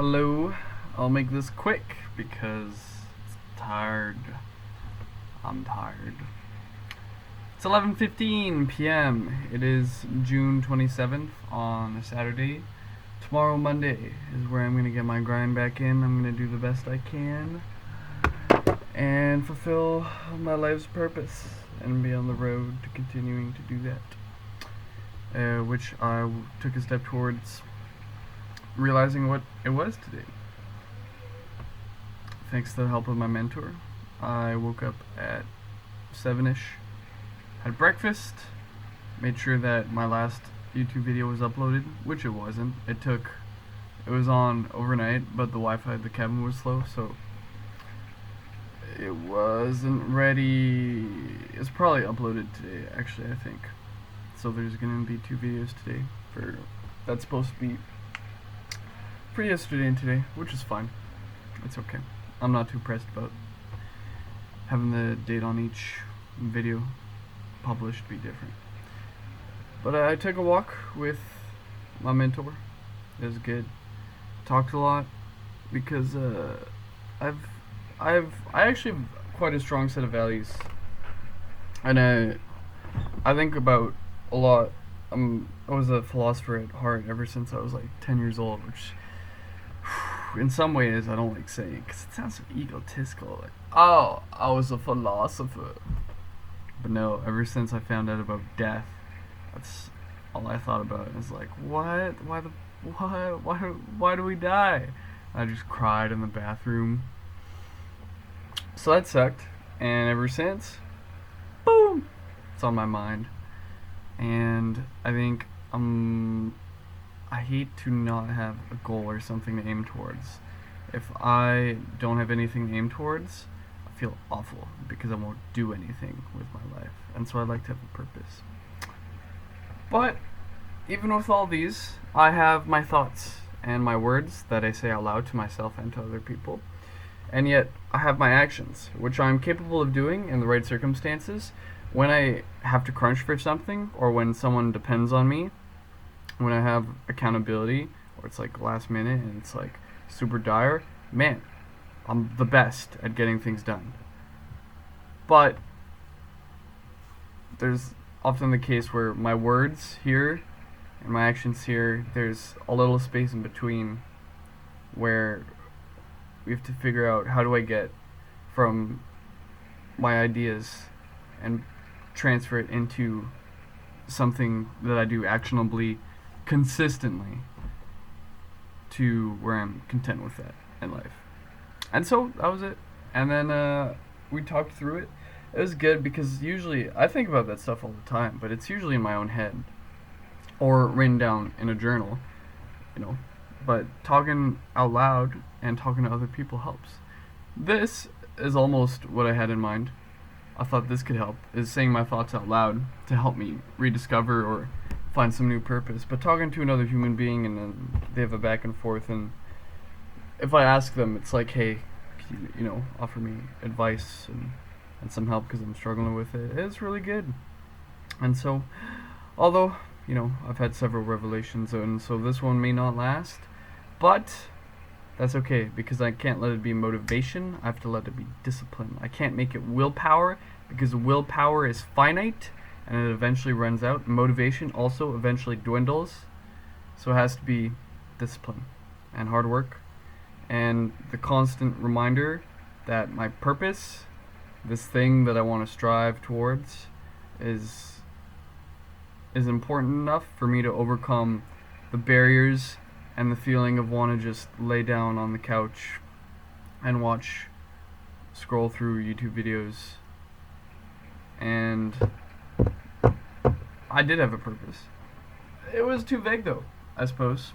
Hello, I'll make this quick because it's tired. I'm tired. It's 11:15 p.m. It is June 27th on a Saturday. Tomorrow, Monday, is where I'm gonna get my grind back in. I'm gonna do the best I can and fulfill my life's purpose and be on the road to continuing to do that. Which I took a step towards realizing what it was today. Thanks to the help of my mentor, I woke up at 7ish, had breakfast, made sure that my last YouTube video was uploaded, which it wasn't. It was on overnight, but the Wi-Fi at the cabin was slow, so it wasn't ready. It's probably uploaded today, actually, I think. So there's gonna be 2 videos today that's supposed to be for yesterday and today, which is fine. It's okay. I'm not too pressed about having the date on each video published be different. But I took a walk with my mentor. It was good. Talked a lot because I actually have quite a strong set of values, and I think about a lot. I was a philosopher at heart ever since I was like 10 years old, which in some ways I don't like saying because it sounds so egotistical. Like, oh, I was a philosopher. But no, ever since I found out about death, that's all I thought about. It was like, what? Why do we die? I just cried in the bathroom. So that sucked, and ever since, boom, it's on my mind. And I think I hate to not have a goal or something to aim towards. If I don't have anything to aim towards, I feel awful because I won't do anything with my life. And so I like to have a purpose. But even with all these, I have my thoughts and my words that I say out loud to myself and to other people. And yet I have my actions, which I'm capable of doing in the right circumstances. When I have to crunch for something, or when someone depends on me, when I have accountability, or it's like last minute and it's like super dire, man, I'm the best at getting things done. But there's often the case where my words here and my actions here, there's a little space in between where we have to figure out, how do I get from my ideas and transfer it into something that I do actionably, consistently, to where I'm content with that in life. And so that was it. And then we talked through it. It was good because usually I think about that stuff all the time, but it's usually in my own head or written down in a journal, you know. But talking out loud and talking to other people helps. This is almost what I had in mind. I thought this could help, is saying my thoughts out loud to help me rediscover or find some new purpose. But talking to another human being and then they have a back and forth, and if I ask them, it's like, hey, can you offer me advice and some help because I'm struggling with it. It's really good. And so, although, I've had several revelations, and so this one may not last, but that's okay, because I can't let it be motivation. I have to let it be discipline. I can't make it willpower, because willpower is finite and it eventually runs out. Motivation also eventually dwindles. So it has to be discipline and hard work and the constant reminder that my purpose, this thing that I want to strive towards, is important enough for me to overcome the barriers and the feeling of want to just lay down on the couch and scroll through YouTube videos. And I did have a purpose. It was too vague though, I suppose.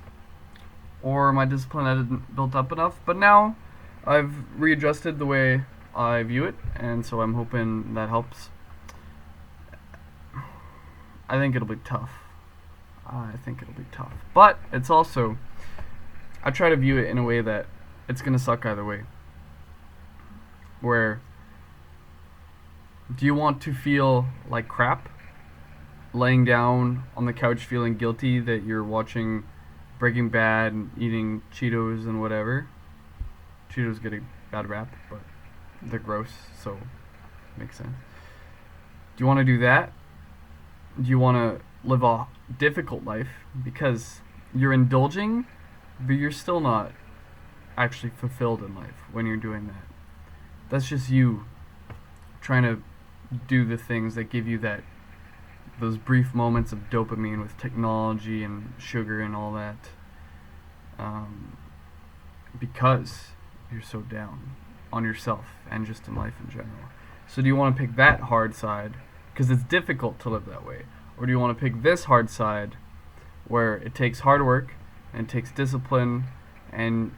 Or my discipline hadn't built up enough. But now I've readjusted the way I view it, and so I'm hoping that helps. I think it'll be tough. But it's also, I try to view it in a way that it's gonna suck either way. Where, do you want to feel like crap laying down on the couch feeling guilty that you're watching Breaking Bad and eating Cheetos and whatever. Cheetos get a bad rap, but they're gross, so it makes sense. Do you want to do that? Do you want to live a difficult life because you're indulging, but you're still not actually fulfilled in life when you're doing that? That's just you trying to do the things that give you those brief moments of dopamine with technology and sugar and all that, because you're so down on yourself and just in life in general. So do you want to pick that hard side because it's difficult to live that way, or do you want to pick this hard side where it takes hard work and it takes discipline and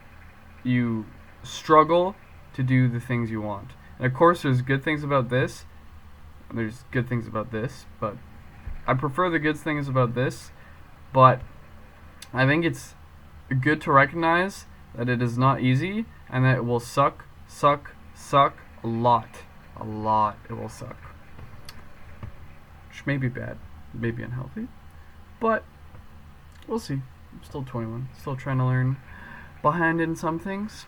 you struggle to do the things you want? And of course there's good things about this, and there's good things about this, but I prefer the good things about this, but I think it's good to recognize that it is not easy and that it will suck a lot. A lot it will suck. Which may be bad, may be unhealthy, but we'll see. I'm still 21, still trying to learn behind in some things,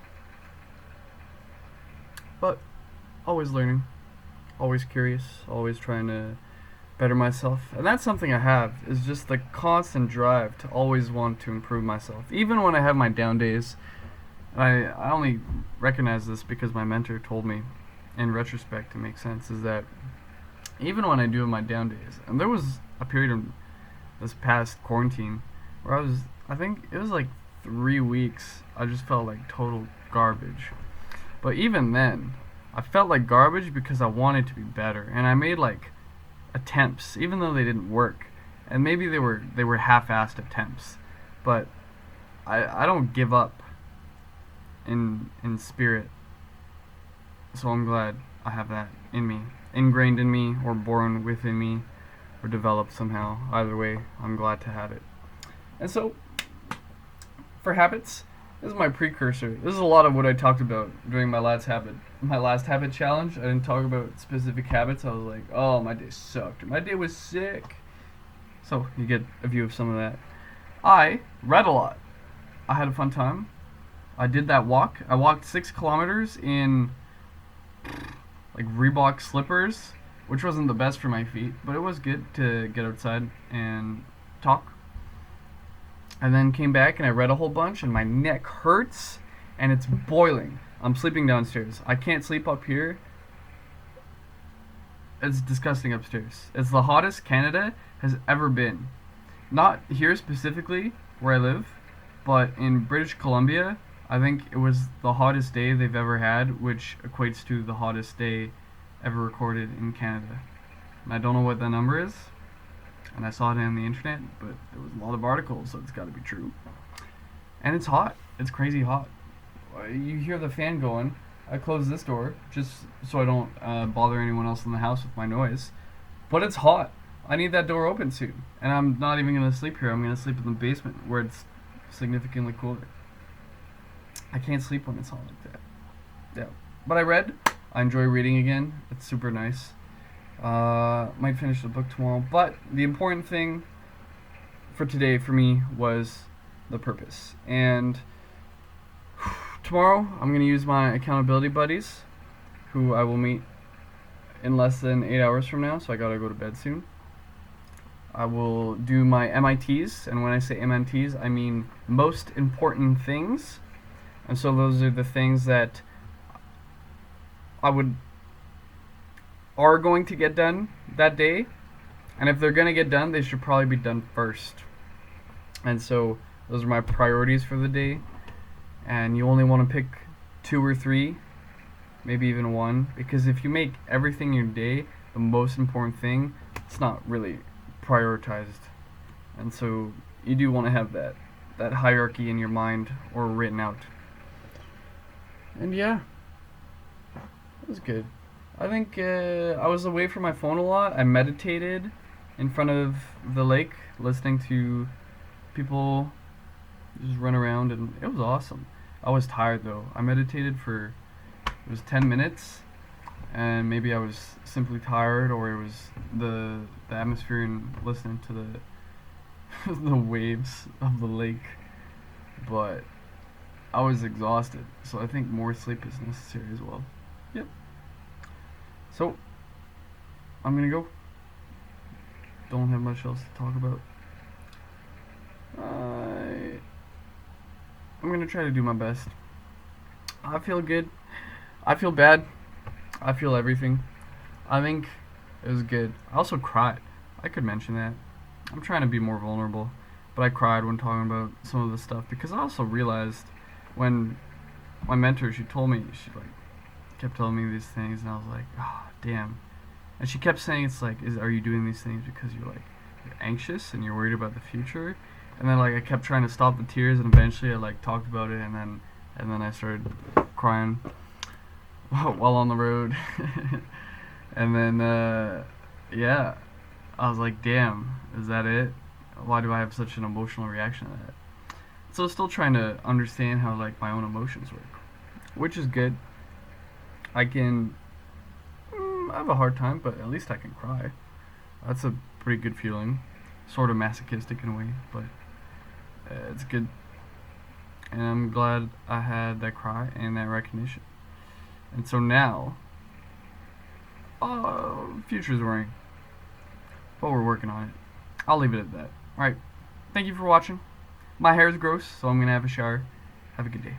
but always learning, always curious, always trying to better myself. And that's something I have, is just the constant drive to always want to improve myself. Even when I have my down days, I only recognize this because my mentor told me, in retrospect it makes sense, is that even when I do have my down days, and there was a period in this past quarantine where I think it was like 3 weeks, I just felt like total garbage. But even then, I felt like garbage because I wanted to be better, and I made like attempts, even though they didn't work, and maybe they were half-assed attempts, but I don't give up in spirit. So I'm glad I have that in me, ingrained in me, or born within me, or developed somehow. Either way, I'm glad to have it. And so, for habits, this is my precursor. This is a lot of what I talked about during my last habit challenge. I didn't talk about specific habits. I was like, oh, my day sucked. My day was sick. So you get a view of some of that. I read a lot. I had a fun time. I did that walk. I walked 6 kilometers in like Reebok slippers, which wasn't the best for my feet, but it was good to get outside and talk. And then came back and I read a whole bunch, and my neck hurts and it's boiling. I'm sleeping downstairs. I can't sleep up here. It's disgusting upstairs. It's the hottest Canada has ever been. Not here specifically where I live, but in British Columbia, I think it was the hottest day they've ever had, which equates to the hottest day ever recorded in Canada. And I don't know what that number is, and I saw it on the internet, but there was a lot of articles, so it's got to be true. And it's hot. It's crazy hot. You hear the fan going. I close this door just so I don't bother anyone else in the house with my noise. But it's hot. I need that door open soon. And I'm not even going to sleep here. I'm going to sleep in the basement where it's significantly cooler. I can't sleep when it's hot like that. Yeah. But I read. I enjoy reading again. It's super nice. Might finish the book tomorrow. But the important thing for today for me was the purpose. And tomorrow I'm going to use my accountability buddies, who I will meet in less than 8 hours from now, so I gotta go to bed soon. I will do my MITs, and when I say MITs, I mean most important things. And so those are the things that are going to get done that day, and if they're going to get done, they should probably be done first. And so those are my priorities for the day, and you only want to pick 2 or 3, maybe even 1, because if you make everything in your day the most important thing, it's not really prioritized. And so you do want to have that hierarchy in your mind or written out. And yeah, it was good. I think I was away from my phone a lot. I meditated in front of the lake, listening to people just run around, and it was awesome. I was tired though. I meditated for, it was 10 minutes, and maybe I was simply tired, or it was the atmosphere and listening to the the waves of the lake. but I was exhausted, so I think more sleep is necessary as well. Yep. So, I'm gonna go. Don't have much else to talk about. I'm gonna try to do my best. I feel good. I feel bad. I feel everything. I think it was good. I also cried. I could mention that. I'm trying to be more vulnerable, but I cried when talking about some of the stuff because I also realized when my mentor, she told me, she like kept telling me these things, and I was like, oh damn. And she kept saying, it's like, are you doing these things because you're anxious and you're worried about the future? And then like I kept trying to stop the tears, and eventually I like talked about it, and then I started crying while on the road. And then yeah, I was like, damn, is that it? Why do I have such an emotional reaction to that? So still trying to understand how like my own emotions work, which is good. I can I have a hard time, but at least I can cry. That's a pretty good feeling. Sort of masochistic in a way, but it's good. And I'm glad I had that cry and that recognition. And so now, future's worrying, but we're working on it. I'll leave it at that. Alright, thank you for watching. My hair is gross, so I'm gonna have a shower. Have a good day.